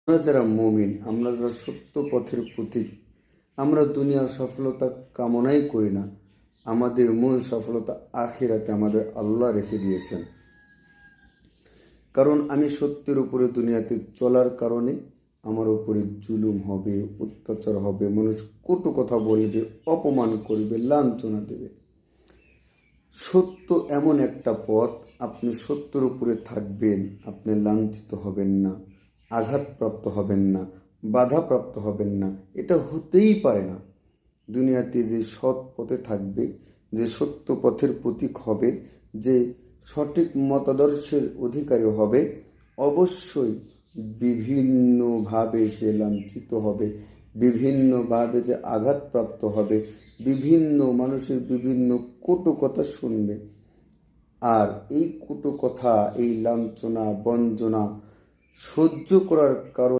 আমরা যারা মুমিন, আমরা যারা সত্য পথের পথিক, আমরা দুনিয়ার সফলতা কামনাই করি না। আমাদের মূল সফলতা আখিরাতে আমাদের আল্লাহ রেখে দিয়েছেন। কারণ আমি সত্যের উপরে দুনিয়াতে চলার কারণে আমার উপরে জুলুম হবে, অত্যাচার হবে, মানুষ কটু কথা বলবে, অপমান করবে, লাঞ্ছনা দেবে। সত্য এমন একটা পথ, আপনি সত্যের উপরে থাকবেন, আপনি লাঞ্ছিত হবেন না, আঘাতপ্রাপ্ত হবেন না, বাধাপ্রাপ্ত হবেন না। এটা হতেই পারে না। দুনিয়াতে যে সৎ পথে থাকবে, যে সত্য পথের প্রতীক হবে, যে সঠিক মতাদর্শের অধিকারী হবে, অবশ্যই বিভিন্নভাবে সে লাঞ্ছিত হবে, বিভিন্নভাবে যে আঘাতপ্রাপ্ত হবে, বিভিন্ন মানুষের বিভিন্ন কটু কথা শুনবে। আর এই কটু কথা, এই লাঞ্ছনা বঞ্চনা সহ্য করার কারণে